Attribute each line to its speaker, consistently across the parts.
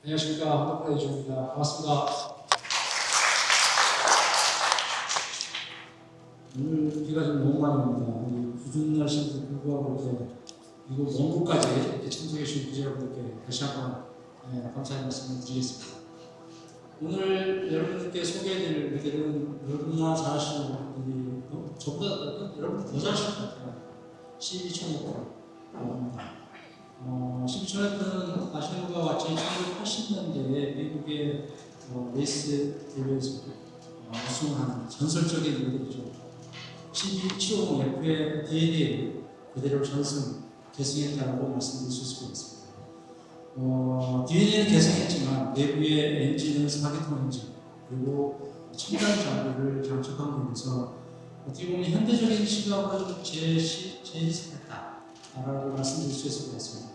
Speaker 1: 안녕하십니까, 한덕환이주입니다. 반갑습니다. 오늘 비가 좀 너무 많이 옵니다. 궂은 날씨에도 불구하고 이곳 먼 곳까지 이렇게 참석해 주신 기자분들께 다시 한번 감사의 말씀을 드리겠습니다. 오늘 여러분들께 소개해드릴 무대는 너무나 잘하시는 분들이 저보다 여러분들 더 잘하실 것 같아요. 12,000원. 12,000원은 아시는 것과 같이 1980년대에 미국의 레이스 대회에서 우승한 전설적인 무대이죠. 1275F의 DNA를 그대로 계승했다고 말씀드릴 수 있을 것 같습니다. DNA는 계승했지만 내부의 엔진은 사기통 엔진 그리고 첨단 장비를 장착한 면에서 어떻게 보면 현대적인 시각으로 좀 재해석했다라고 말씀드릴 수 있을 것 같습니다.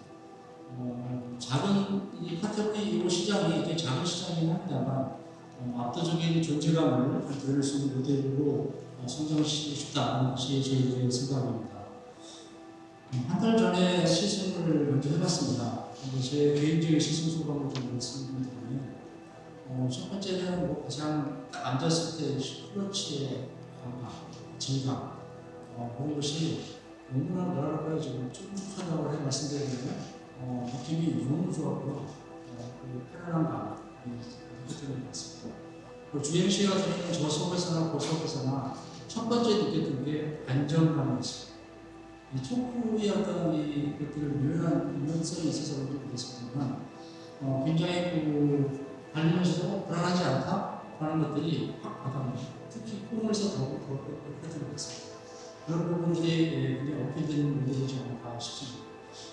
Speaker 1: 작은 이 카테고리 2호 시장이 굉장히 작은 시장이긴 합니다만 압도적인 존재감을 드릴 수 있는 모델로 성장시키고 싶다는 것이 저희의 생각입니다. 한 달 전에 시승을 먼저 해봤습니다. 제 개인적인 시승 소감을 좀 말씀드리면 첫 번째는 가장 딱 앉았을 때 클러치의 감각, 질감 그런 것이 너무나 뭐랄까요 지금 쫀쫀하다고 말씀드리면 느낌이 너무 좋았고요. 편안한 감이 느껴지는 것 같습니다. 주행시가 드리는 저속에서나 고속에서나 첫 번째 느꼈던 게 안정감이었습니다. 이 토크의 어떤 이것들을 묘한 유연성이 있어서 그런지 모르겠습니다만 굉장히 달리면서도 불안하지 않다 하는 것들이 확 와닿습니다. 특히 코너에서 더 느껴지는 것 같습니다. 그런 부분들이 굉장히 어필되는 모델이지 않을까 싶습니다.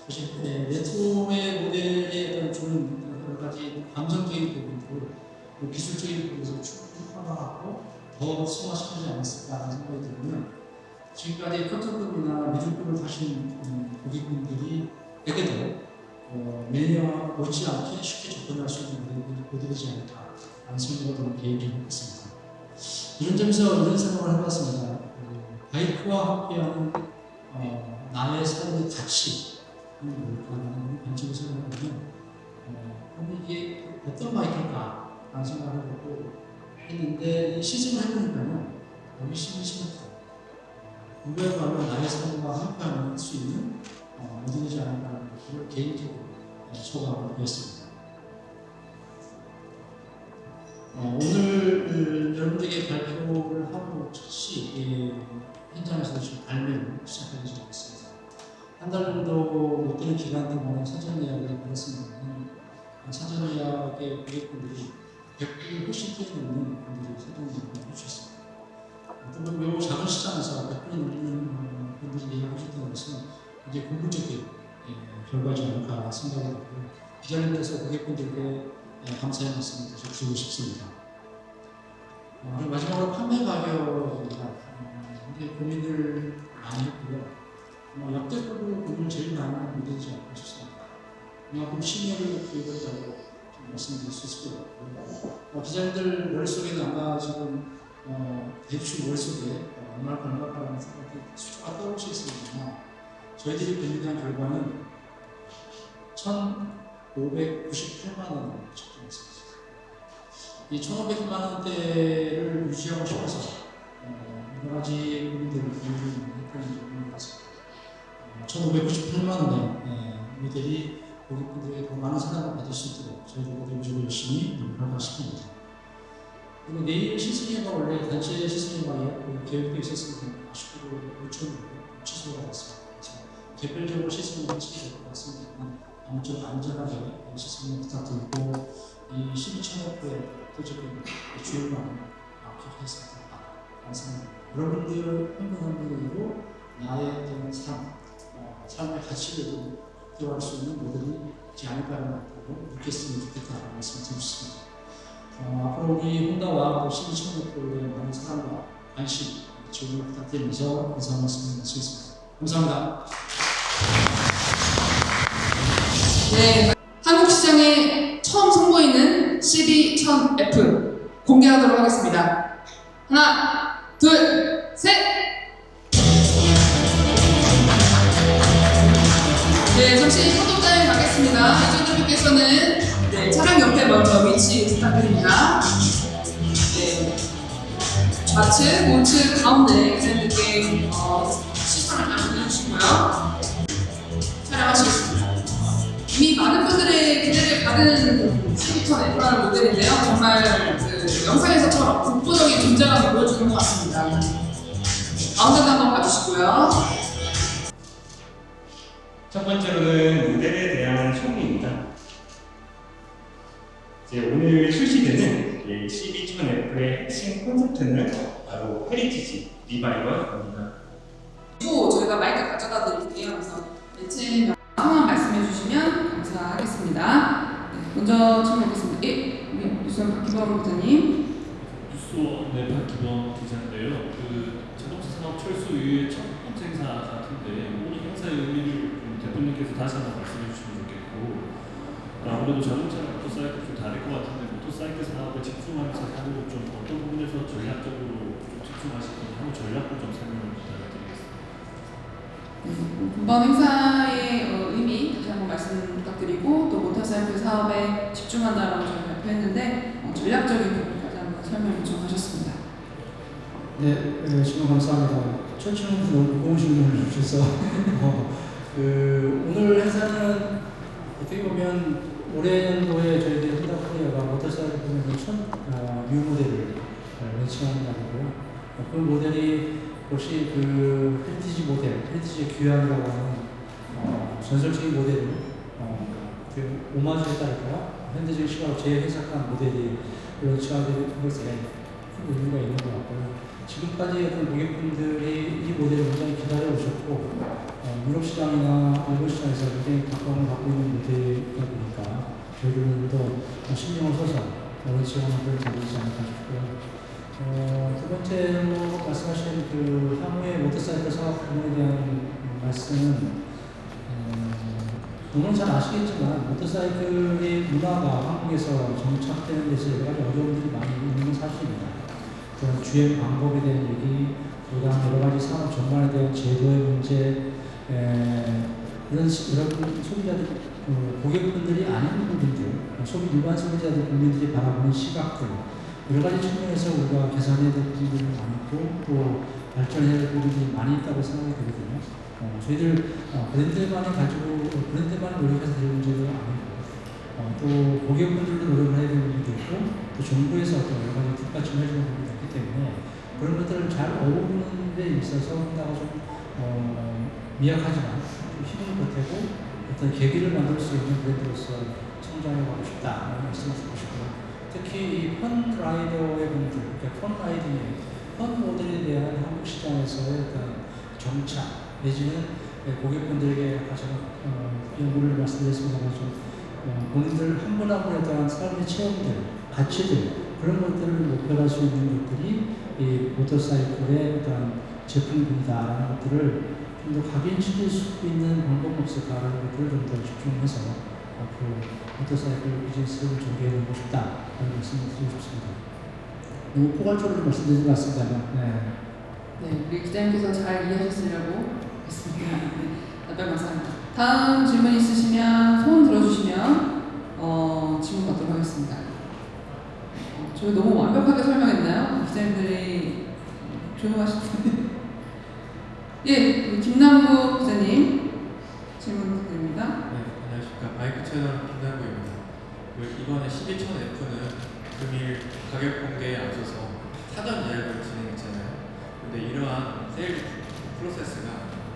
Speaker 1: 사실 레트로의 모델에 어떤 주는 여러 가지 감성적인 부분들, 기술적인 부분에서 충분히 활용하고 더 승화시키지 않았을까 하는 생각이 들면 지금까지 커터급이나 미들급을 타신 고객분들이 에게도 매니아 못지않게 쉽게 접근할 수 있는 모델이지 않을까 하는 생각을 저는 개인적으로 했습니다. 이런 점에서 이런 생각을 해봤습니다. 바이크와 함께하는 나의 삶의 가치 하는 관점에서 생각하면 그럼 이게 어떤 바이크일까 라는 생각을 해보고 했는데 시승을 해보니까요 훨씬 심했고 그거야말로 나의 삶과 함께할 수 있는 모델이지 않을까 하는 것을 개인적으로 소감을 했습니다. 오늘 여러분들에게 발표를 하고 즉시 현장에서 지금 발매를 시작하기 시작했습니다. 한 달 정도 못 되는 기간 동안에 사전 예약을 받았습니다. 사전 예약의 고객분들이 100분 훨씬 뛰어넘는 분들이 사전 예약을 해주셨습니다. 또 매우 작은 시장에서 100분이 넘는 분들이 예약하셨다는 것은 이제 긍정적인 결과지 않을까 생각이 들고요. 기자님께서 고객분들께 감사의 말씀을 드리고 싶습니다. 마지막으로 판매 가격입니다. 굉장히 고민을 많이 했고요. 역대급으로 고민을 제일 많이 하는 모델이지 않을까 싶습니다. 그만큼 심혈을 기울였다고 말씀드릴 수 있을 것 같고요. 기자님들 머릿속에는 아마 지금 대충 머릿속에 얼마라는 생각이 숫자가 떠올 수 있습니다. 저희들이 분류한 결과는 1,598만 원을 책정했습니다. 이 1,500만 원대를 유지하고 싶어서 여러 가지 고민들을 했던 것 같습니다. 1,598만 원의 모델이 고객분들에게 더 많은 사랑을 받을 수 있도록 저희들도 열심히 노력하고 싶습니다. 그리고 내일 시승회가 원래 단체 시승회가 계획되어 있었으면 아쉽게도 요청으로 취소가 됐습니다. 개별적으로 시승을 하시게 될 것 같습니다. 아무쪼록 안전하게 시승을 부탁드리고 이 12,000F의 압도적인 주요망을 기억했습니다. 감사합니다. 여러분들 한 분 한 분으로 나의 삶의 가치를 극대화할 수 있는 모델이지 않을까라는 것으로 느꼈으면 좋겠다는 말씀을 드리겠습니다. 앞으로 우리 홍다와 12,000F의 많은 사랑과 관심, 지원을 부탁드리면서 감사 말씀을 마치겠습니다. 감사합니다.
Speaker 2: 네, 한국 시장에 처음 선보이는 12,000F 공개하도록 하겠습니다. 하나, 둘, 셋! 네, 잠시 포토타임 가겠습니다. 이쪽으로 분께서는 네, 차량 옆에 먼저 위치 부탁드립니다. 네. 좌측, 우측, 가운데 기자님들께 시선을 남겨주시고요. 촬영하시겠습니다. 이미 많은 분들의 기대를 받은 시기천 F라는 모델인데요. 정말 그 영상에서처럼 국보적인 존재감을 보여주는 것 같습니다. 가운데도 한번 봐주시고요.
Speaker 3: 첫 번째로는 모델에 대한 소개입니다. 이제 오늘 출시되는 CB1000F의 핵심 콘셉트는 바로 헤리티지 리바이벌입니다.
Speaker 2: 또 저희가 마이크 가져다 드릴게요. 그래서 매체 상황 말씀해 주시면 감사하겠습니다. 네, 먼저 질문하겠습니다. 유수원 박기범 부장님.
Speaker 4: 뉴스원의 박기범 기자인데요. 그 자동차 산업 철수 이후의 첫 번째 행사 같은데 오늘 행사의 의미를 좀 대표님께서 다시 한번 말씀해 주시면 좋겠고, 아무래도 자동차랑 모터사이클 좀 다를 것 같은데 모터사이클 산업에 집중하면서 향후 좀 어떤 부분에서 전략적으로 좀 집중하시는 향후 전략도 좀 설명을 부탁드리겠습니다.
Speaker 2: 이번 행사의 의미 다시 한번 말씀 부탁드리고 또 모터사이클 사업에 집중한다라고 저희가 발표했는데 전략적인 부분까지 한번 설명 요청하셨습니다.
Speaker 1: 네, 질문 감사합니다. 천천히 너무 무거운 질문을 주셔서 오늘 행사는 어떻게 보면 올해 연도에 저희들이 혼다코리아가 모터사이클 부문에서 첫 뉴 모델을 런칭한다고요. 그 모델이 역시 그 헤리티지 모델, 헤리티지 귀환이라고 하는 전설적인 모델을 그 오마주에 따를까요? 현대적인 시각으로 재해석한 모델이 런칭하게 된 것에 큰 의미가 있는 것 같고요. 지금까지 어떤 고객분들이 이 모델을 굉장히 기다려 오셨고 유럽 시장이나 일본 시장에서 굉장히 각광을 받고 있는 모델이다 보니까 저희들은 더 신경을 써서 런칭하는 걸 만들지 않을까 싶고요. 두 번째로 말씀하신 그 향후의 모터사이클 사업 부분에 대한 말씀은 물론 잘 아시겠지만 모터사이클의 문화가 한국에서 정착되는 데서 여러 가지 어려움들이 많이 있는 건 사실입니다. 그런 주행 방법에 대한 얘기, 그다음 여러 가지 산업 전반에 대한 제도의 문제, 이런 여러분 소비자들, 고객분들이 아닌 분들, 일반 소비자들, 국민들이 바라보는 시각들, 여러 가지 측면에서 우리가 개선해야 될 부분들이 많고 또 발전해야 될 부분들이 많이 있다고 생각이 들거든요. 저희들 브랜드만이 노력해서 될 문제가 아니고 또 고객분들도 노력을 해야 되는 부분도 있고 또 정부에서 또 여러 가지 뒷받침해 주는 부분도 있기 때문에 그런 것들을 잘 어우르는 데 있어서 혼다가 좀 미약하지만 좀 힘을 보태고 어떤 계기를 만들 수 있는 브랜드로서 성장해 가고 싶다라는 말씀을 드리고 싶고요. 특히 이 펀라이더의 분들, 그러니까 펀라이딩의 펀 모델에 대한 한국 시장에서의 어떤 정착 내지는 고객분들에게 아까 제가 연구를 말씀드렸습니다만 좀 본인들 한 분 한 분에 대한 삶의 체험들, 가치들 그런 것들을 목표로 할 수 있는 것들이 이 모터사이클의 어떤 제품군이다라는 것들을 좀 더 각인시킬 수 있는 방법이 없을까라는 것들을 좀 더 집중해서 앞으로 모터사이클 비즈니스를 전개해보고 싶다라는 말씀을 드리고 싶습니다. 너무 포괄적으로 말씀드린 것 같습니다만.
Speaker 2: 네, 우리 기자님께서 잘 이해하셨으려고 했습니다. 네, 답변 감사합니다. 다음 질문 있으시면 손 들어주시면 질문 받도록 하겠습니다. 저희 너무 완벽하게 설명했나요? 기자님들이 조용하시던데. 예, 김남국 기자님 질문 부탁드립니다.
Speaker 5: 네, 안녕하십니까. 바이크 채널 김남구입니다. 이번에 12100F는 금일 가격 공개에 앞서서 사전 예약을 진행했잖아요. 근데 이러한 세일 프로세스가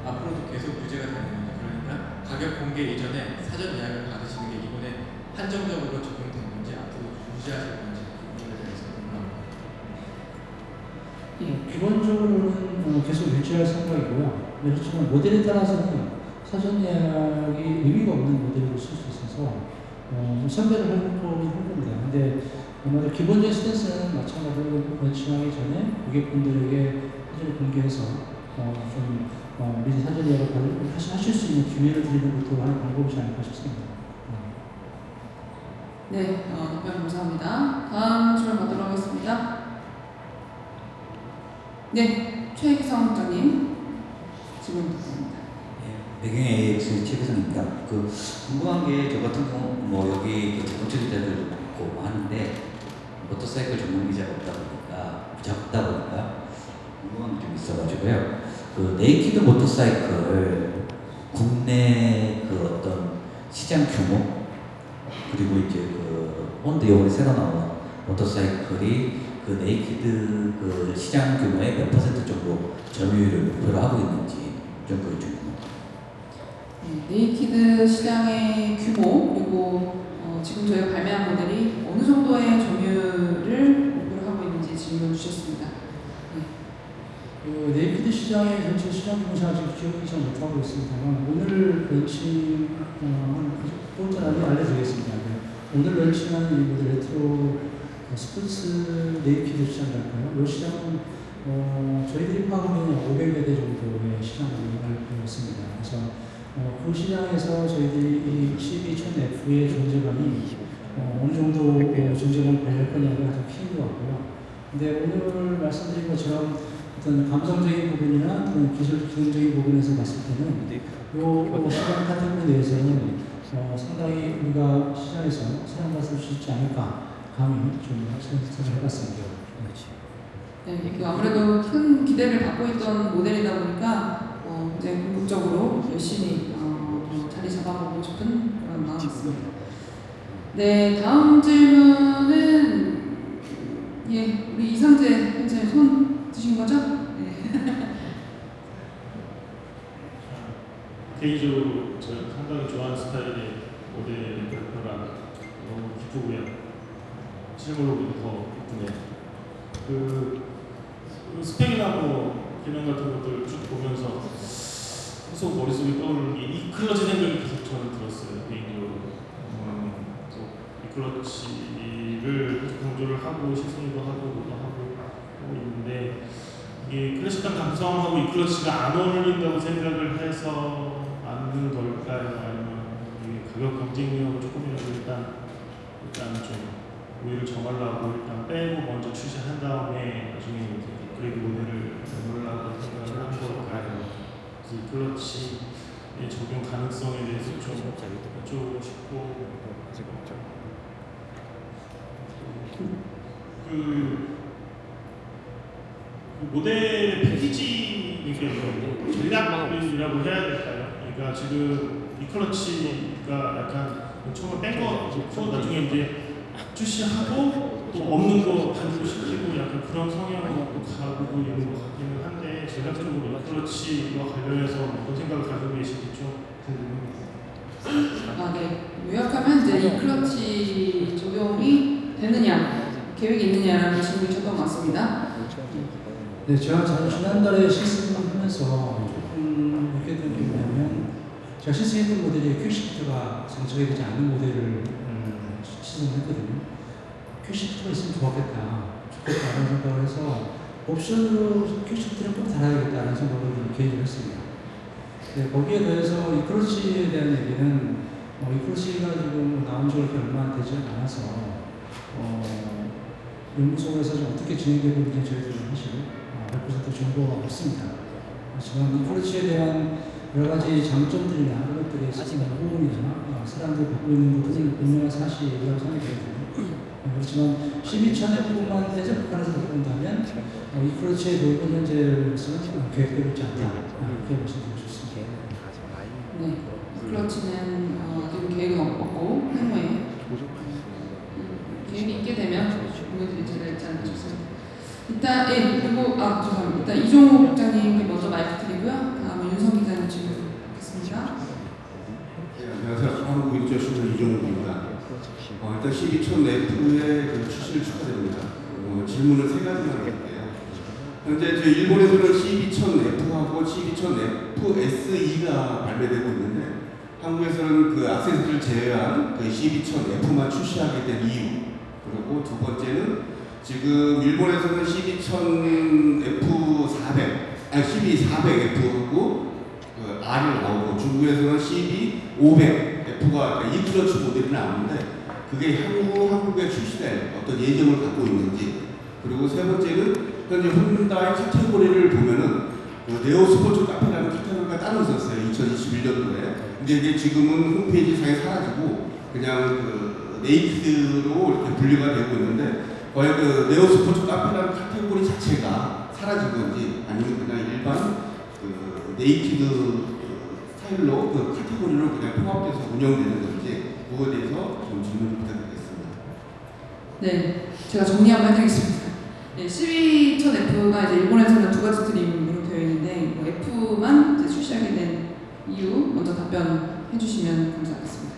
Speaker 5: 앞으로도 계속 유지가 되는 겁니다. 그러니까 가격 공개 이전에 사전 예약을 받으시는 게 이번에 한정적으로 적용된 건지 앞으로 유지하실 건지 그 부분에 대해서 궁금합니다.
Speaker 1: 기본적으로는 계속 유지할 생각이고요. 그렇지만 모델에 따라서는 사전 예약이 의미가 없는 모델을 쓸 수 있어서 선별을 하는 건 힘듭니다. 근데 아마도 기본적인 스탠스는 마찬가지로 런칭하기 전에 고객분들에게 사전을 공개해서 미리 사전 예약을 하실 수 있는 기회를 드리는 것도 하나의 방법이지 않을까 싶습니다.
Speaker 2: 네, 답변 감사합니다. 다음 질문 받도록 하겠습니다. 네, 최기성 국장님 질문 부탁드립니다.
Speaker 6: 배경 AX 최기성입니다. 궁금한 게 저 같은 경우 작다 보니까 궁금한 좀 있어가지고요. 그 네이키드 모터사이클 국내 그 어떤 시장 규모 그리고 이제 그 몬드 이번에 새로 나온 모터사이클이 그 네이키드 그 시장 규모의 몇 퍼센트 정도 점유율을 목표로 하고 있는지 좀 그걸 좀
Speaker 2: 네이키드 시장의 규모 그리고 지금 저희가 발매한 모델이 어느 정도의 점유율을 목표로 하고 있는지 질문 주셨습니다.
Speaker 1: 그 네이키드 시장의 전체 시장 규모는 아직 기억이 잘 못하고 있습니다만 오늘 런칭한 포인트를 알려드리겠습니다. 오늘 런칭한 이 모델 레트로 스포츠 네이키드 시장이랄까요? 이 시장은 저희들이 파악하면 500여 대 정도의 시장을 알고 있습니다. 그래서 그 시장에서 저희들이 이 12000F의 존재감이 어느 정도 존재감을 발휘할 거냐가 가장 키인 것 같고요. 근데 오늘 말씀드린 것처럼 어떤 감성적인 부분이나 그런 기술적인 부분에서 봤을 때는 이 시장 카테고리 내에서는 상당히 우리가 시장에서 사랑받을 수 있지 않을까 감히 좀 생각을 해봤습니다.
Speaker 2: 네, 아무래도 큰 기대를 받고 있던 모델이다 보니까 굉장히 궁극적으로 열심히 자리 잡아보고 싶은 그런 마음이 있습니다. 네, 다음 질문은 우리 이상재 편집장님 손 드신 거죠? 네.
Speaker 4: 개인적으로 제가 상당히 좋아하는 스타일의 모델의 발표라 너무 기쁘고요. 실물로 더 기쁘네요. 그 스펙이나 뭐 기능 같은 것들 쭉 보면서 계속 머릿속에 떠오르는 게 이 클러치 생각이 계속 저는 들었어요. 개인적으로 이 클러치를 강조를 하고 시승도 하고 뭐도 하고 있는데 이게 클래식한 감성하고 이 클러치가 안 어울린다고 생각을 해서 안 걸까요? 아니면 이 가격 경쟁력을 조금이라도 일단 좀 우위를 정하려고 일단 빼고 먼저 출시한 다음에 나중에 이제 그레이드 모델을 내놓으려고 생각을 한 걸까요? 이 클러치의 적용 가능성에 대해서 좀 여쭈고 싶고 그 모델의 패키지 이게 전략이라고 해야 될까요? 그러니까 지금 이 클러치가 약간 처음에 뺀거 나중에 이제 출시하고 또 없는 거 반대로 시키고 약간 그런 성향으로 가고 있는 것 같기는 한데 전략적으로 이 클러치와 관련해서 어떤 생각을 가지고 계신지 좀 궁금합니다.
Speaker 2: 네. 요약하면 이제 이 클러치 적용이 되느냐, 계획이 있느냐라는 질문이 첫 번 왔습니다.
Speaker 1: 네, 제가 지난달에 시승하면서 조금 느꼈던 게 뭐냐면 제가 시승했던 모델이 퀵시프트가 장착이 되지 않는 모델을 시승했거든요. 퀵시프트가 있으면 좋겠다라는 생각을 해서 옵션으로 퀵시프트를 꼭 달아야겠다는 생각을 개인적으로 했습니다. 네, 거기에 더해서 이 클러치에 대한 얘기는 이 클러치가 지금 나온 지 그렇게 얼마 되지 않아서 연구소에서 좀 어떻게 진행되고 있는지 저희들은 사실 100% 정보가 없습니다. 하지만 이 클러치에 대한 여러 가지 장점들이나 그런 것들이 있어서 호응이나 사람들이 갖고 있는 것들은 분명한 사실이라고 생각이 되거든요. 그렇지만 12000F만 대접하면서 본다면 이 클러치의 도입은 현재로서는 계획되고 있지 않다. 이렇게 말씀드리고 싶습니다.
Speaker 2: 네, 클러치는 지금 계획은 없고 향후에 계획이 있게 되면 공유드릴 지 않을까 싶습니다. 일단 그리고 죄송합니다. 일단 이종호 국장님께 먼저 마이크 드리고요. 다음에 윤성 기자님 질문 받겠습니다.
Speaker 7: 안녕하세요. 한국인조신문 이종욱입니다. 일단 12000F의 출시를 축하드립니다. 질문은 세 가지만 할게요. 현재 일본에서는 12000F하고 12000F SE가 발매되고 있는데 한국에서는 그 악세사리를 제외한 그 12000F만 출시하게 된 이유, 그리고 두 번째는 지금 일본에서는 12400F하고 R이 나오고 중국에서는 12500F가 이 클러치 모델이 나오는데 그게 한국에 출시될 어떤 예정을 갖고 있는지, 그리고 세 번째는 현재 혼다의 카테고리를 보면은 그 네오 스포츠 카페라는 카테고리가 따로 있었어요. 2021년도에. 근데 이게 지금은 홈페이지 상에 사라지고 그냥 그 네이키드로 이렇게 분류가 되고 있는데 과연 그 네오 스포츠 카페라는 카테고리 카테고리 자체가 사라진 건지 아니면 그냥 일반 그 네이키드 스타일로 그 카테고리로 그냥 통합돼서 운영되는 건지 그거에 대해서 좀 질문 부탁드리겠습니다.
Speaker 2: 네, 제가 정리 한번 해드리겠습니다. 네, 12000F가 이제 일본에서는 두 가지 트림으로 되어 있는데 뭐 F만 이제 출시하게 된 이유 먼저 답변해 주시면 감사하겠습니다.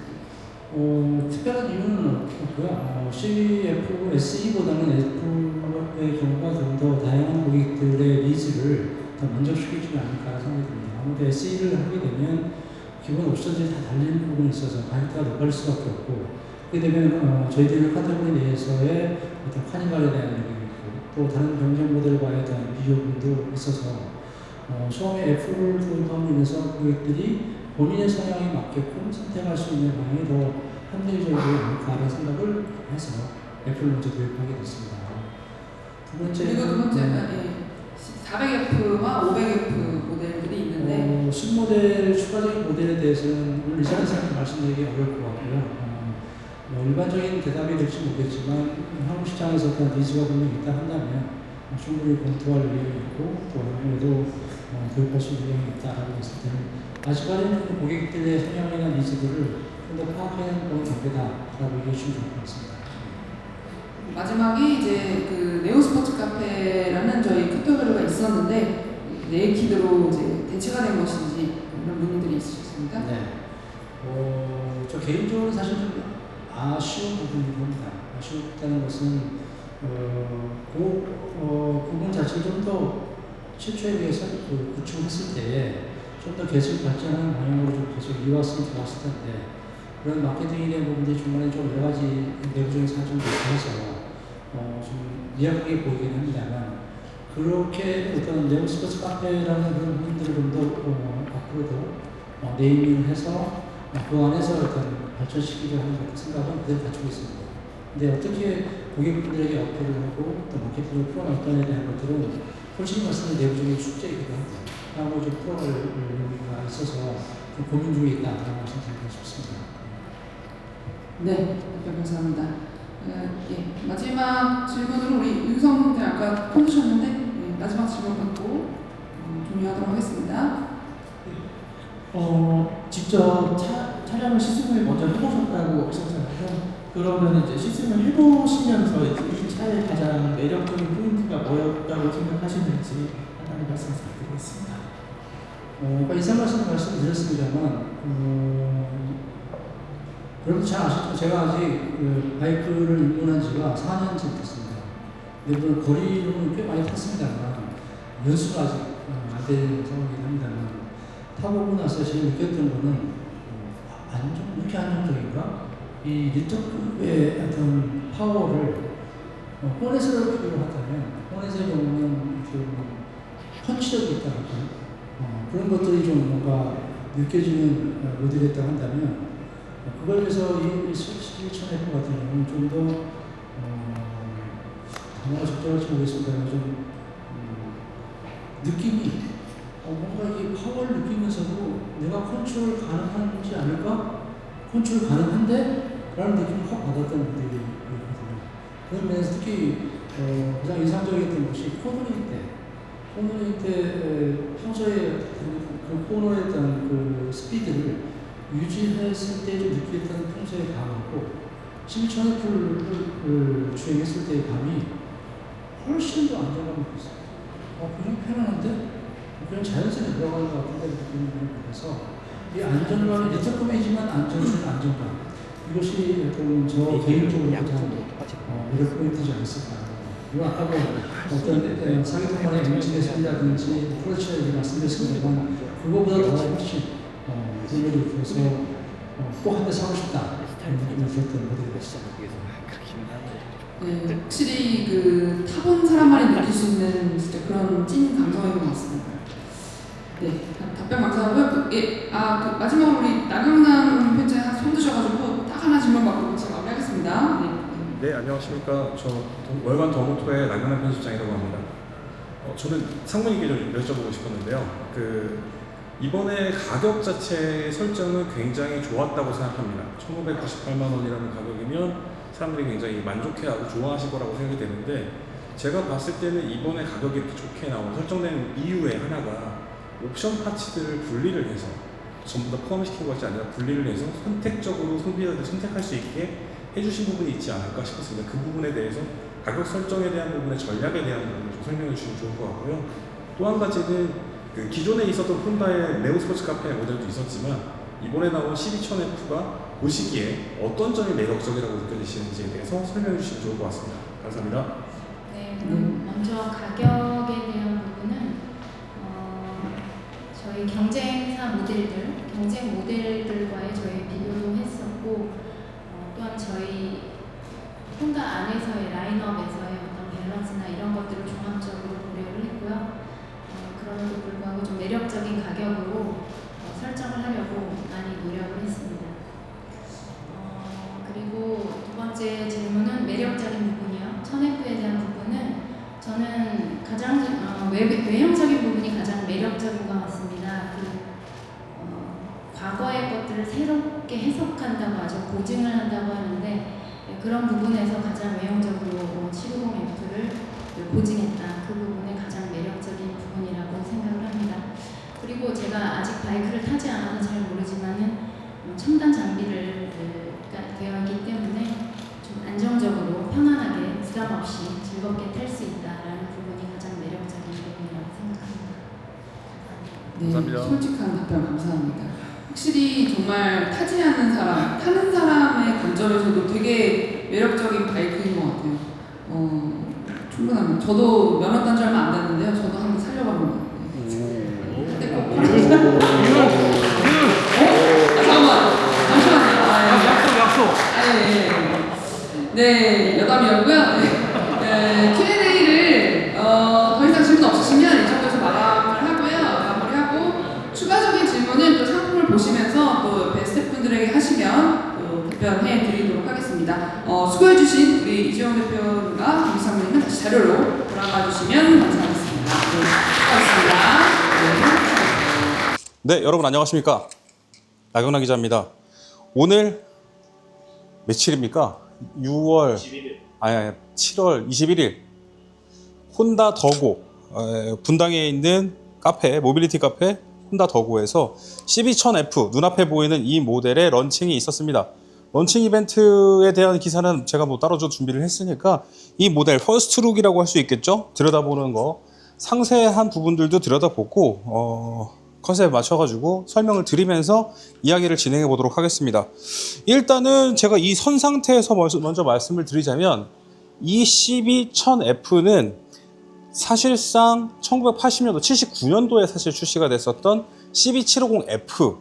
Speaker 1: 특별한 이유는 없고요. CF, SE보다는 F의 경우가 좀 더 다양한 고객들의 니즈를 더 만족시키지 않을까 생각이 듭니다. 아무래도 SE를 하게 되면 기본 옵션들이 다 달리는 부분이 있어서 가격대가 높아질 수밖에 없고, 그렇게 되면 저희들 카테고리 내에서의 어떤 카니발에 대한 얘기도 있고 또 다른 경쟁 모델과에 대한 비교도 있어서 처음에 F를 도입함으로 인해서 고객들이 본인의 성향에 맞게끔 선택할 수 있는 방향이 더 합리적이지 않을까라는 생각을 해서 F를 먼저 도입하게 됐습니다. 두 번째,
Speaker 2: 그리고 두 번째가 400F와 500F 모델들이 있는데
Speaker 1: 신모델 추가적인 모델에 대해서는 오늘 이사장님께 말씀드리기 어려울 것 같고요. 일반적인 대답이 될지 모르겠지만 한국 시장에서 어떤 니즈가 분명히 있다 한다면 충분히 검토할 의향이 있고 또 아무래도 도입할 수 있는 의향이 있다라고 했을 때는 아직까지는 그 고객들의 성향이나 니즈들을 좀 더 파악해내는 건 경계다라고 얘기해 주시면 좋을 것 같습니다.
Speaker 2: 마지막이 이제 그 네오스포츠 카페라는 저희 카테고리가 있었는데 네이키드로 이제 대체가 된 것인지 이런 문의들이 있으셨습니다.
Speaker 1: 네. 저 개인적으로 사실 좀 아쉬운 부분이긴 합니다. 아쉬웠다는 것은 부분 자체를 좀 더 최초에 비해서 구축했을 때에 좀 더 계속 발전하는 방향으로 좀 계속 이어왔으면 좋았을 텐데 그런 마케팅에 대한 부분들이 중간에 좀 여러 가지 내부적인 사정도 있어서 좀 미약하게 보이긴 합니다만 그렇게 어떤 네오스포츠 카페라는 그런 부분들을 좀 더 앞으로도 네이밍을 해서 그 안에서 어떤 발전시키려 하는 생각은 그대로 갖추고 있습니다. 근데 어떻게 고객분들에게 어필을 하고 또 마케팅을 풀어나가냐에 대한 것들은 솔직히 말씀드리면 내부적인 숙제이기도 하고 아무리 좀 풀어갈 의미가 있어서 좀 고민 중에 있다라고 말씀드리고 싶습니다.
Speaker 2: 네, 답변 감사합니다. 예, 마지막 질문으로 우리 유성 대 아까 펴주셨는데 마지막 질문 받고 종료하도록 하겠습니다.
Speaker 8: 직접 차량을 시승을 먼저 해보셨다고 하셨잖아요. 그러면 이제 시승을 해보시면서 이 차의 가장 매력적인 포인트가 뭐였다고 생각하시는지 하나님 말씀 부탁드리겠습니다.
Speaker 1: 인상 말씀드렸습니다만 여러분 잘 아시죠? 제가 아직 바이크를 입문한 지가 4년쯤 됐습니다. 물론 거리로는 꽤 많이 탔습니다만 연수가 아직 안 된 상황이긴 합니다만 타보고 나서 제일 느꼈던 거는 왜 이렇게 안정적인가? 이 리터급의 어떤 파워를 호넷으로 비교를 한다면 호넷의 경우는 좀 펀치력이 있다랄까 그런 것들이 좀 뭔가 느껴지는 모델이었다고 한다면 그걸 위해서 이 12000F 같은 경우는 좀 더 단어가 적절할지 모르겠습니다만 좀 느낌이 뭔가 이게 파워를 느끼면서도 내가 컨트롤 가능한지 않을까? 컨트롤 가능한데? 라는 느낌을 확 받았던 모델이거든요. 그런 면에서 특히 가장 인상적이었던 것이 코너링 때 평소에 그 코너에 대한 그 스피드를 유지했을 때 좀 느꼈던 평소의 감하고 12000F를 주행했을 때의 감이 훨씬 더 안정감이 있어요. 그냥 편안한데? 그냥 자연스럽게 들어가는 것 같은데 느낌이 그래서 이 안정감이 리터급이지만 안정감 이것이 어떤 저 개인적으로 가장 매력 포인트지 않았을까. 이거 아까 어떤 사기통만의 엔진에서라든지 프로치에 말씀드렸습니다만 그거보다 더 훨씬 의미를 줘서 꼭 한 대 사고 싶다 이런 느낌을 줬던 모델이었습니다.
Speaker 2: 네, 확실히 그 타본 사람만이 느낄 수 있는 진짜 그런 찐 감성인 것 같습니다. 네, 답변 감사하고요. 그 마지막으로 우리 나경남 편지 손 드셔가지고 딱 하나 질문 받고 제가 마무리하겠습니다.
Speaker 9: 네, 안녕하십니까. 저 월간 더모토의 나경남 편집장이라고 합니다. 저는 상무님께 좀 여쭤보고 싶었는데요. 이번에 가격 자체 설정은 굉장히 좋았다고 생각합니다. 1,598만 원이라는 가격이면 사람들이 굉장히 만족해하고 좋아하실 거라고 생각이 되는데 제가 봤을 때는 이번에 가격이 이렇게 좋게 나온 설정된 이유의 하나가 옵션 파츠들을 분리를 해서 전부 다 포함시킨 것이 아니라 분리를 해서 선택적으로 소비자들이 선택할 수 있게 해주신 부분이 있지 않을까 싶었습니다. 그 부분에 대해서 가격 설정에 대한 부분의 전략에 대한 부분을 좀 설명해 주시면 좋을 것 같고요. 또 한 가지는 그 기존에 있었던 혼다의 네오 스포츠 카페 모델도 있었지만 이번에 나온 12000F가 보시기에 어떤 점이 매력적이라고 느껴지시는지에 대해서 설명해 주시면 좋을 것 같습니다. 감사합니다.
Speaker 10: 네, 먼저 가격에 대한 부분은 저희 경쟁사 모델들, 경쟁 모델들과의 저희 비교도 했었고 또한 저희 혼다 안에서의 라인업에서의 어떤 밸런스나 이런 것들을 종합적으로 고려를 했고요. 그럼에도 불구하고 좀 매력적인 가격으로 설정을 하려고 많이 노력을 했습니다. 그리고 두 번째 질문은 매력적인 부분이요. 1000F에 대한 부분은 저는 가장 외형적인 부분이 가장 매력적인 것 같습니다. 과거의 것들을 새롭게 해석한다고 하죠. 보증을 한다고 하는데 그런 부분에서 가장 외형적으로 750F를 보증했다. 그 부분이 가장 매력적인 부분이라고 생각을 합니다. 그리고 제가 아직 바이크를 타지 않아서 잘 모르지만은 첨단 장비를 되어 있기 때문에 좀 안정적으로 편안하게 부담 없이 즐겁게 탈 수 있다라는 부분이 가장 매력적인 부분이라고 생각합니다.
Speaker 2: 네,
Speaker 9: 감사합니다.
Speaker 2: 솔직한 답변 감사합니다. 확실히 정말 타지 않는 사람, 타는 사람의 관점에서도 되게 매력적인 바이크인 것 같아요. 충분합니다. 저도 면허 딴 지 얼마 안 됐는데요. 저도 한번 살려고 합니다. 잠깐만.
Speaker 4: 약속.
Speaker 2: 네, 여담이었고요. 네, Q&A를 더 이상 질문 없으시면 이 정도에서 마무리하고 추가적인 질문은 또 상품을 보시면서 또 옆에 스태프분들에게 하시면 또 답변해 드리도록 하겠습니다. 수고해주신 우리 이재용 대표님과 김상무님은 다시 자료로 돌아가 주시면 감사하겠습니다. 네, 수고하셨습니다.
Speaker 11: 네, 여러분 안녕하십니까? 나경락 기자입니다. 오늘 며칠입니까? 6월 7월 21일 혼다 더고 분당에 있는 카페, 모빌리티 카페 혼다 더고에서 12000F 눈앞에 보이는 이 모델의 런칭이 있었습니다. 런칭 이벤트에 대한 기사는 제가 뭐 따로 준비를 했으니까 이 모델 퍼스트룩이라고 할 수 있겠죠? 들여다보는 거 상세한 부분들도 들여다보고 컨셉에 맞춰가지고 설명을 드리면서 이야기를 진행해 보도록 하겠습니다. 일단은 제가 이 선 상태에서 먼저 말씀을 드리자면 이 12000F는 사실상 1980년도, 79년도에 사실 출시가 됐었던 12750F,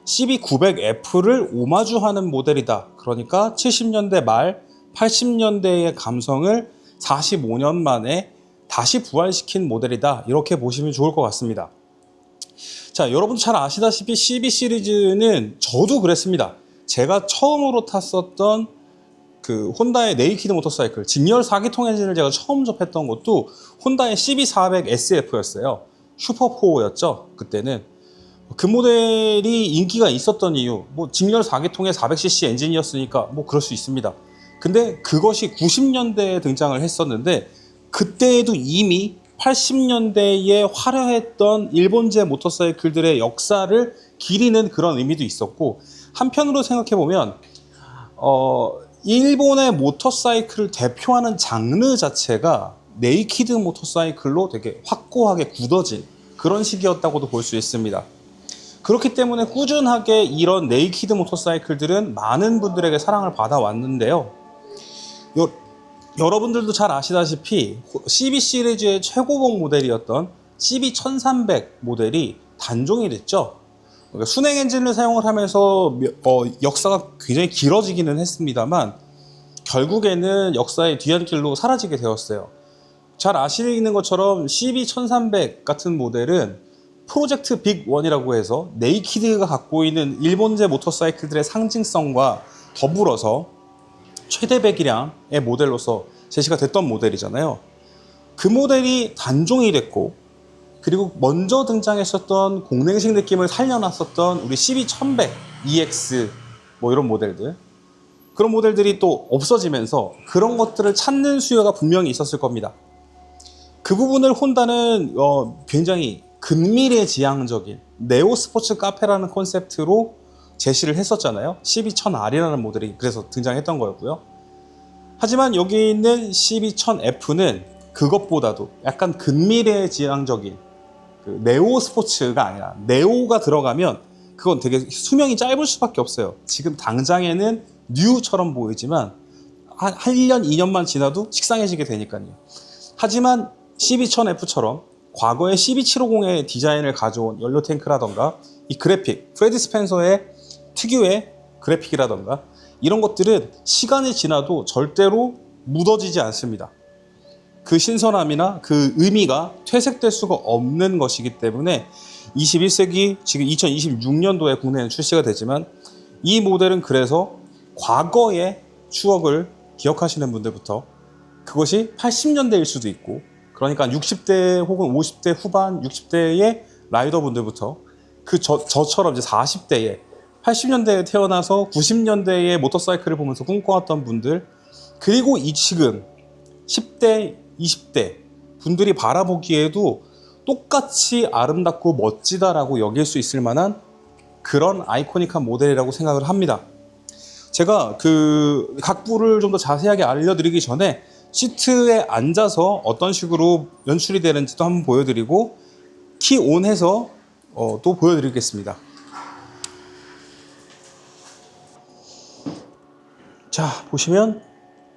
Speaker 11: 12900F를 오마주하는 모델이다. 그러니까 70년대 말, 80년대의 감성을 45년 만에 다시 부활시킨 모델이다. 이렇게 보시면 좋을 것 같습니다. 자, 여러분 잘 아시다시피 CB 시리즈는 저도 그랬습니다. 제가 처음으로 탔었던 그 혼다의 네이키드 모터사이클 직렬 4기통 엔진을 제가 처음 접했던 것도 혼다의 CB400SF였어요. 슈퍼4였죠. 그때는 그 모델이 인기가 있었던 이유, 뭐 직렬 4기통의 400cc 엔진이었으니까 뭐 그럴 수 있습니다. 근데 그것이 90년대에 등장을 했었는데 그때에도 이미 80년대에 화려했던 일본제 모터사이클들의 역사를 기리는 그런 의미도 있었고, 한편으로 생각해보면 일본의 모터사이클을 대표하는 장르 자체가 네이키드 모터사이클로 되게 확고하게 굳어진 그런 시기였다고도 볼 수 있습니다. 그렇기 때문에 꾸준하게 이런 네이키드 모터사이클들은 많은 분들에게 사랑을 받아왔는데요. 여러분들도 잘 아시다시피 CB 시리즈의 최고봉 모델이었던 CB1300 모델이 단종이 됐죠. 그러니까 순행 엔진을 사용을 하면서 역사가 굉장히 길어지기는 했습니다만 결국에는 역사의 뒤안길로 사라지게 되었어요. 잘 아시는 것처럼 CB1300 같은 모델은 프로젝트 빅1이라고 해서 네이키드가 갖고 있는 일본제 모터사이클들의 상징성과 더불어서 최대 배기량의 모델로서 제시가 됐던 모델이잖아요. 그 모델이 단종이 됐고, 그리고 먼저 등장했었던 공랭식 느낌을 살려놨었던 우리 CB1100 EX 뭐 이런 모델들, 그런 모델들이 또 없어지면서 그런 것들을 찾는 수요가 분명히 있었을 겁니다. 그 부분을 혼다는 굉장히 근미래지향적인 네오 스포츠 카페라는 컨셉트로 제시를 했었잖아요. CB1000R이라는 모델이 그래서 등장했던 거였고요. 하지만 여기 있는 CB1000F는 그것보다도 약간 근미래지향적인 그 네오 스포츠가 아니라 네오가 들어가면 그건 되게 수명이 짧을 수밖에 없어요. 지금 당장에는 뉴처럼 보이지만 한 1년, 2년만 지나도 식상해지게 되니까요. 하지만 CB1000F처럼 과거의 CB750의 디자인을 가져온 연료 탱크라던가 이 그래픽, 프레디 스펜서의 특유의 그래픽이라던가 이런 것들은 시간이 지나도 절대로 묻어지지 않습니다. 그 신선함이나 그 의미가 퇴색될 수가 없는 것이기 때문에 21세기 지금 2026년도에 국내에 출시가 되지만 이 모델은 그래서 과거의 추억을 기억하시는 분들부터 그것이 80년대일 수도 있고 그러니까 60대 혹은 50대 후반 60대의 라이더분들부터 저처럼 이제 40대에 80년대에 태어나서 90년대의 모터사이클을 보면서 꿈꿔왔던 분들 그리고 이 지금 10대, 20대 분들이 바라보기에도 똑같이 아름답고 멋지다라고 여길 수 있을 만한 그런 아이코닉한 모델이라고 생각을 합니다. 제가 그 각부를 좀 더 자세하게 알려드리기 전에 시트에 앉아서 어떤 식으로 연출이 되는지도 한번 보여드리고 키 온 해서 또 보여드리겠습니다. 자, 보시면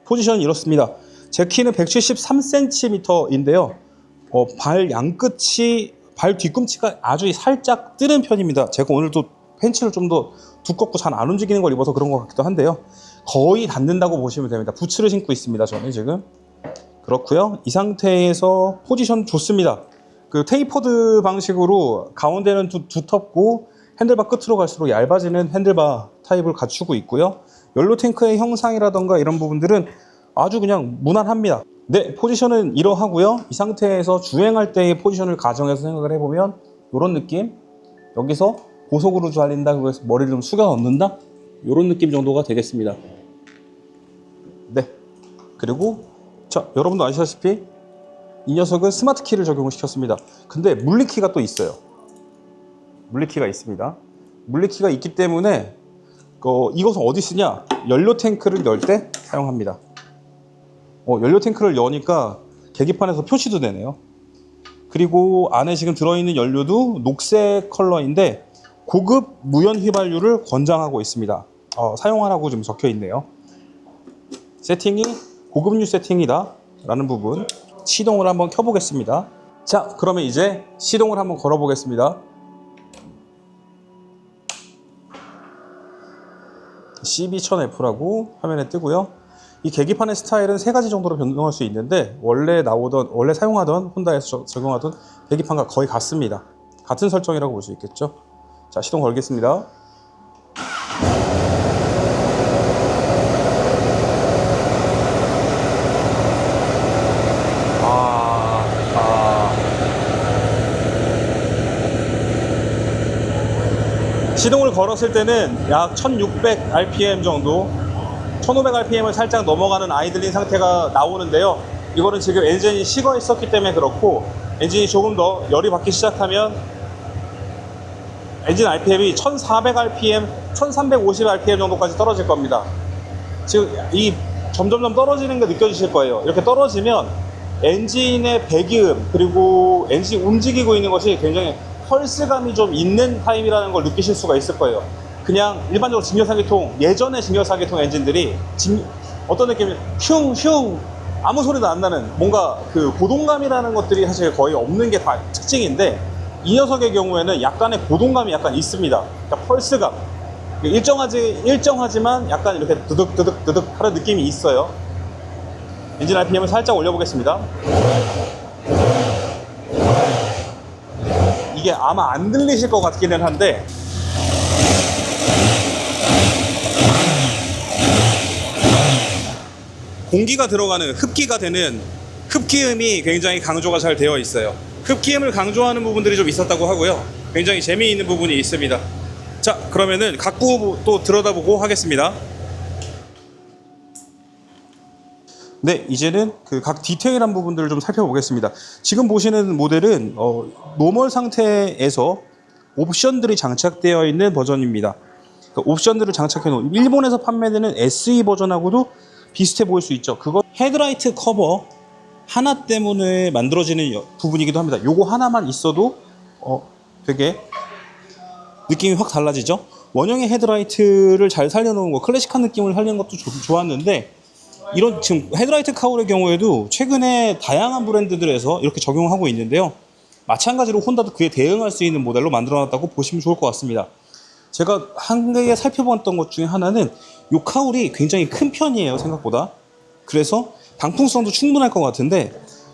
Speaker 11: 포지션이 이렇습니다. 제 키는 173cm인데요. 발 양끝이, 발 뒤꿈치가 아주 살짝 뜨는 편입니다. 제가 오늘도 팬츠를 좀 더 두껍고 잘 안 움직이는 걸 입어서 그런 것 같기도 한데요. 거의 닿는다고 보시면 됩니다. 부츠를 신고 있습니다. 저는 지금. 그렇고요. 이 상태에서 포지션 좋습니다. 그 테이퍼드 방식으로 가운데는 두텁고 핸들바 끝으로 갈수록 얇아지는 핸들바 타입을 갖추고 있고요. 연료 탱크의 형상이라던가 이런 부분들은 아주 그냥 무난합니다. 네, 포지션은 이러하고요. 이 상태에서 주행할 때의 포지션을 가정해서 생각을 해보면 이런 느낌. 여기서 고속으로 달린다, 그래서 머리를 좀 숙여 넣는다, 이런 느낌 정도가 되겠습니다. 네. 그리고 자, 여러분도 아시다시피 이 녀석은 스마트 키를 적용을 시켰습니다. 근데 물리키가 또 있어요. 물리키가 있습니다. 물리키가 있기 때문에 이것은 어디 쓰냐? 연료 탱크를 열 때 사용합니다. 연료 탱크를 여니까 계기판에서 표시도 되네요. 그리고 안에 지금 들어있는 연료도 녹색 컬러인데 고급 무연 휘발유를 권장하고 있습니다. 사용하라고 좀 적혀 있네요. 세팅이 고급류 세팅이다 라는 부분. 시동을 한번 켜보겠습니다. 자, 그러면 이제 시동을 한번 걸어 보겠습니다. CB1000F라고 화면에 뜨고요. 이 계기판의 스타일은 3가지 정도로 변동할 수 있는데 원래 사용하던 혼다에서 적용하던 계기판과 거의 같습니다. 같은 설정이라고 볼 수 있겠죠. 자, 시동 걸겠습니다. 시동을 걸었을 때는 약 1600rpm 정도, 1500rpm을 살짝 넘어가는 아이들링 상태가 나오는데요. 이거는 지금 엔진이 식어 있었기 때문에 그렇고, 엔진이 조금 더 열이 받기 시작하면 엔진 RPM이 1400rpm, 1350rpm 정도까지 떨어질 겁니다. 지금 이 점점점 떨어지는 게 느껴지실 거예요. 이렇게 떨어지면 엔진의 배기음, 그리고 엔진이 움직이고 있는 것이 굉장히 펄스감이 좀 있는 타입이라는 걸 느끼실 수가 있을 거예요. 그냥 일반적으로 직렬사기통, 예전의 직렬사기통 엔진들이 어떤 느낌이 흉흉 아무 소리도 안 나는 뭔가 그 고동감이라는 것들이 사실 거의 없는 게 다 특징인데, 이 녀석의 경우에는 약간의 고동감이 약간 있습니다. 그러니까 펄스감, 일정하지만 약간 이렇게 드득 하는 느낌이 있어요. 엔진 RPM을 살짝 올려보겠습니다. 이게 아마 안 들리실 것 같기는 한데, 공기가 들어가는, 흡기가 되는 흡기음이 굉장히 강조가 잘 되어 있어요. 흡기음을 강조하는 부분들이 좀 있었다고 하고요. 굉장히 재미있는 부분이 있습니다. 자, 그러면은 각부 또 들여다보고 하겠습니다. 네, 이제는 그 각 디테일한 부분들을 좀 살펴보겠습니다. 지금 보시는 모델은 노멀 상태에서 옵션들이 장착되어 있는 버전입니다. 그 옵션들을 장착해 놓은 일본에서 판매되는 SE 버전하고도 비슷해 보일 수 있죠. 그거 헤드라이트 커버 하나 때문에 만들어지는 부분이기도 합니다. 요거 하나만 있어도 되게 느낌이 확 달라지죠. 원형의 헤드라이트를 잘 살려놓은 거, 클래식한 느낌을 살리는 것도 좋았는데, 이런 지금 헤드라이트 카울의 경우에도 최근에 다양한 브랜드들에서 이렇게 적용하고 있는데요. 마찬가지로 혼다도 그에 대응할 수 있는 모델로 만들어놨다고 보시면 좋을 것 같습니다. 제가 한개 살펴봤던 것 중에 하나는 이 카울이 굉장히 큰 편이에요, 생각보다. 그래서 방풍성도 충분할 것 같은데,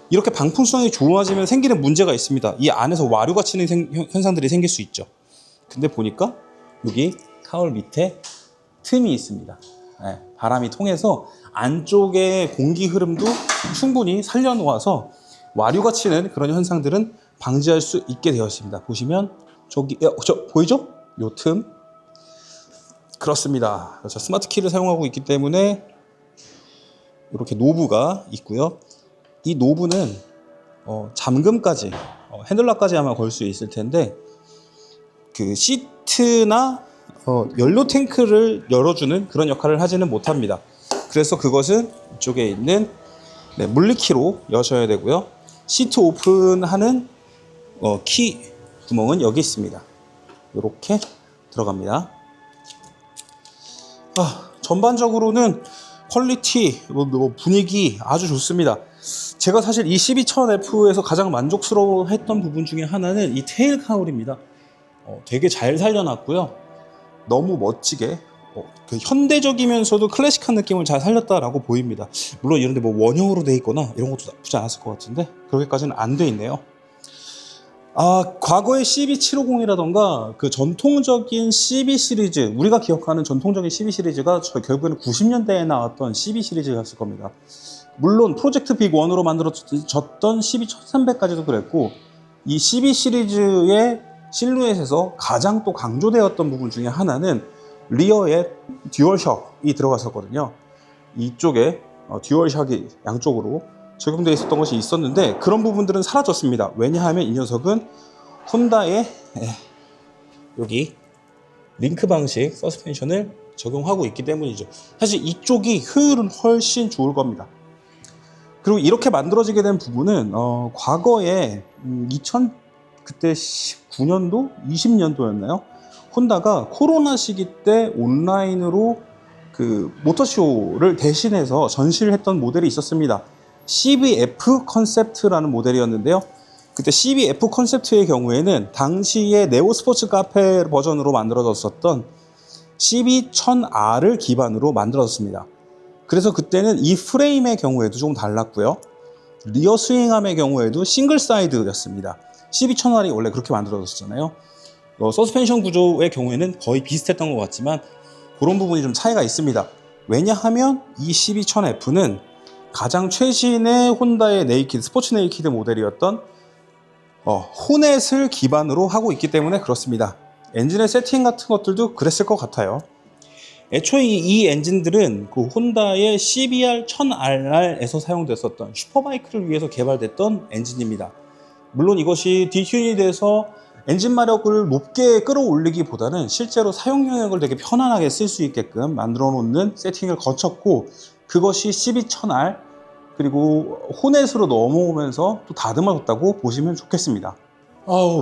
Speaker 11: 이렇게 방풍성이 좋아지면 생기는 문제가 있습니다. 이 안에서 와류가 치는 현상들이 생길 수 있죠. 근데 보니까 여기 카울 밑에 틈이 있습니다. 네, 바람이 통해서 안쪽에 공기 흐름도 충분히 살려놓아서 와류가 치는 그런 현상들은 방지할 수 있게 되어 있습니다. 보시면 저기 보이죠? 요 틈. 그렇습니다. 자, 스마트 키를 사용하고 있기 때문에 이렇게 노브가 있고요. 이 노브는 잠금까지 핸들락까지 아마 걸 수 있을 텐데, 그 시트나 연료 탱크를 열어주는 그런 역할을 하지는 못합니다. 그래서 그것은 이쪽에 있는 물리키로 여셔야 되고요. 시트 오픈하는 키 구멍은 여기 있습니다. 이렇게 들어갑니다. 전반적으로는 퀄리티, 분위기 아주 좋습니다. 제가 사실 이 12000F에서 가장 만족스러워했던 부분 중에 하나는 이 테일 카울입니다. 되게 잘 살려놨고요. 너무 멋지게 그 현대적이면서도 클래식한 느낌을 잘 살렸다라고 보입니다. 물론 이런데 뭐 원형으로 돼 있거나 이런 것도 나쁘지 않았을 것 같은데 그렇게까지는 안 돼 있네요. 과거의 CB750이라던가 그 전통적인 CB 시리즈, 우리가 기억하는 전통적인 CB 시리즈가 결국에는 90년대에 나왔던 CB 시리즈였을 겁니다. 물론 프로젝트 빅1으로 만들어졌던 CB1300까지도 그랬고, 이 CB 시리즈의 실루엣에서 가장 또 강조되었던 부분 중에 하나는 리어에 듀얼샥이 들어갔었거든요. 이쪽에 듀얼샥이 양쪽으로 적용되어 있었던 것이 있었는데, 그런 부분들은 사라졌습니다. 왜냐하면 이 녀석은 혼다의 여기 링크 방식 서스펜션을 적용하고 있기 때문이죠. 사실 이쪽이 효율은 훨씬 좋을 겁니다. 그리고 이렇게 만들어지게 된 부분은 과거에 그때 19년도? 20년도였나요? 혼다가 코로나 시기 때 온라인으로 그 모터쇼를 대신해서 전시를 했던 모델이 있었습니다. CBF 컨셉트라는 모델이었는데요. 그때 CBF 컨셉트의 경우에는 당시에 네오 스포츠 카페 버전으로 만들어졌었던 CB1000R을 기반으로 만들어졌습니다. 그래서 그때는 이 프레임의 경우에도 조금 달랐고요. 리어 스윙암의 경우에도 싱글 사이드였습니다. CB1000R이 원래 그렇게 만들어졌잖아요. 서스펜션 구조의 경우에는 거의 비슷했던 것 같지만 그런 부분이 좀 차이가 있습니다. 왜냐하면 이 CB1000F는 가장 최신의 혼다의 네이키드, 스포츠 네이키드 모델이었던 호넷을 기반으로 하고 있기 때문에 그렇습니다. 엔진의 세팅 같은 것들도 그랬을 것 같아요. 애초에 이 엔진들은 그 혼다의 CBR1000RR에서 사용됐었던 슈퍼바이크를 위해서 개발됐던 엔진입니다. 물론 이것이 디튠이 돼서 엔진 마력을 높게 끌어올리기보다는 실제로 사용 영역을 되게 편안하게 쓸 수 있게끔 만들어 놓는 세팅을 거쳤고, 그것이 CB1000R 그리고 호넷으로 넘어오면서 또 다듬어졌다고 보시면 좋겠습니다.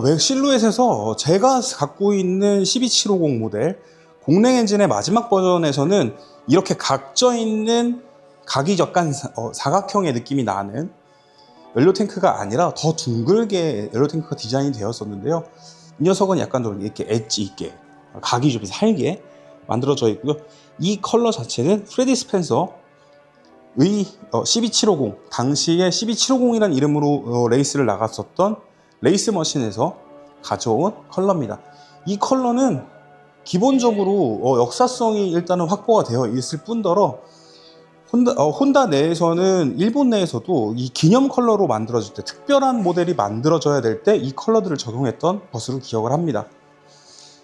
Speaker 11: 외 실루엣에서 제가 갖고 있는 CB750 모델 공랭 엔진의 마지막 버전에서는 이렇게 각져 있는 각이 약간 사각형의 느낌이 나는 연료 탱크가 아니라 더 둥글게 연료 탱크가 디자인이 되었었는데요. 이 녀석은 약간 좀 이렇게 엣지 있게, 각이 좀 살게 만들어져 있고요. 이 컬러 자체는 프레디 스펜서의 CB750, 당시에 CB750이라는 이름으로 레이스를 나갔었던 레이스 머신에서 가져온 컬러입니다. 이 컬러는 기본적으로 역사성이 일단은 확보가 되어 있을 뿐더러 혼다 내에서는, 일본 내에서도 이 기념 컬러로 만들어질 때, 특별한 모델이 만들어져야 될 때 이 컬러들을 적용했던 것으로 기억을 합니다.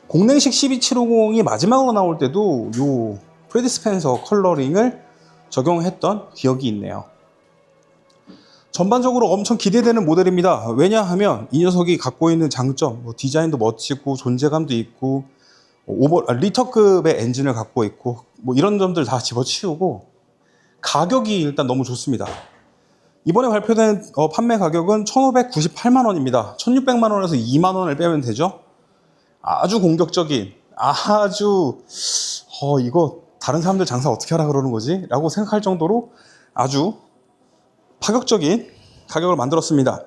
Speaker 11: 공랭식 CB750이 마지막으로 나올 때도 요 프레디 스펜서 컬러링을 적용했던 기억이 있네요. 전반적으로 엄청 기대되는 모델입니다. 왜냐하면 이 녀석이 갖고 있는 장점, 뭐 디자인도 멋지고 존재감도 있고 리터급의 엔진을 갖고 있고 뭐 이런 점들 다 집어치우고 가격이 일단 너무 좋습니다. 이번에 발표된 판매 가격은 1,598만 원입니다. 1,600만 원에서 2만 원을 빼면 되죠. 아주 공격적인, 아주 이거 다른 사람들 장사 어떻게 하라 그러는 거지? 라고 생각할 정도로 아주 파격적인 가격을 만들었습니다.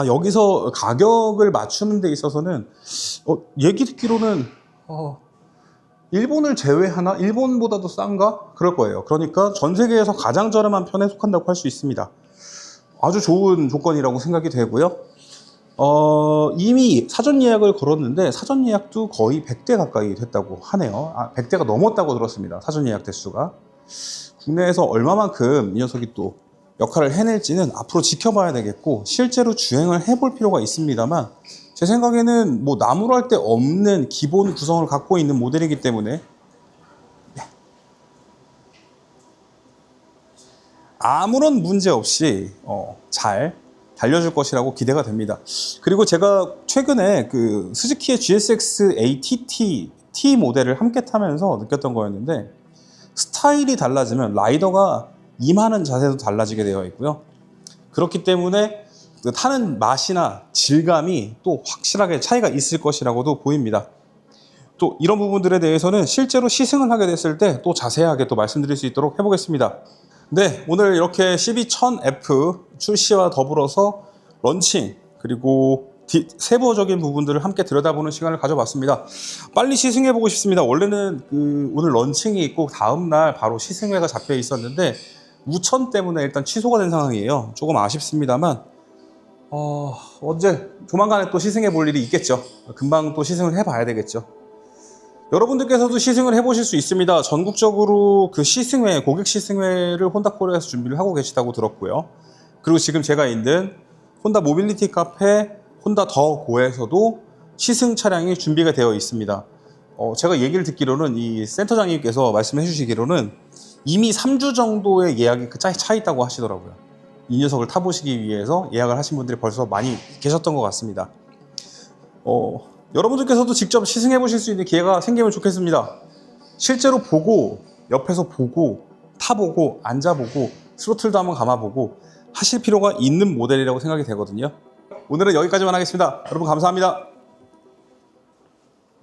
Speaker 11: 여기서 가격을 맞추는 데 있어서는 얘기 듣기로는 일본을 제외하나? 일본보다도 싼가? 그럴 거예요. 그러니까 전 세계에서 가장 저렴한 편에 속한다고 할 수 있습니다. 아주 좋은 조건이라고 생각이 되고요. 이미 사전 예약을 걸었는데 사전 예약도 거의 100대 가까이 됐다고 하네요. 100대가 넘었다고 들었습니다. 사전 예약 대수가. 국내에서 얼마만큼 이 녀석이 또 역할을 해낼지는 앞으로 지켜봐야 되겠고 실제로 주행을 해볼 필요가 있습니다만 제 생각에는 뭐 나무랄 데 없는 기본 구성을 갖고 있는 모델이기 때문에 아무런 문제 없이 잘 달려줄 것이라고 기대가 됩니다. 그리고 제가 최근에 그 스즈키의 GSX ATT T 모델을 함께 타면서 느꼈던 거였는데 스타일이 달라지면 라이더가 임하는 자세도 달라지게 되어 있고요. 그렇기 때문에 타는 맛이나 질감이 또 확실하게 차이가 있을 것이라고도 보입니다. 또 이런 부분들에 대해서는 실제로 시승을 하게 됐을 때 또 자세하게 또 말씀드릴 수 있도록 해보겠습니다. 네, 오늘 이렇게 CB1000F 출시와 더불어서 런칭 그리고 세부적인 부분들을 함께 들여다보는 시간을 가져봤습니다. 빨리 시승해보고 싶습니다. 원래는 오늘 런칭이 있고 다음날 바로 시승회가 잡혀 있었는데 우천 때문에 일단 취소가 된 상황이에요. 조금 아쉽습니다만 언제 조만간에 또 시승해 볼 일이 있겠죠. 금방 또 시승을 해봐야 되겠죠. 여러분들께서도 시승을 해보실 수 있습니다. 전국적으로 그 시승회, 고객 시승회를 혼다코리아에서 준비를 하고 계시다고 들었고요. 그리고 지금 제가 있는 혼다 모빌리티 카페 혼다 더 고에서도 시승 차량이 준비가 되어 있습니다. 제가 얘기를 듣기로는 이 센터장님께서 말씀해 주시기로는 이미 3주 정도의 예약이 차 있다고 하시더라고요. 이 녀석을 타보시기 위해서 예약을 하신 분들이 벌써 많이 계셨던 것 같습니다. 여러분들께서도 직접 시승해 보실 수 있는 기회가 생기면 좋겠습니다. 실제로 보고 옆에서 보고 타보고 앉아보고 스로틀도 한번 감아보고 하실 필요가 있는 모델이라고 생각이 되거든요. 오늘은 여기까지만 하겠습니다. 여러분 감사합니다.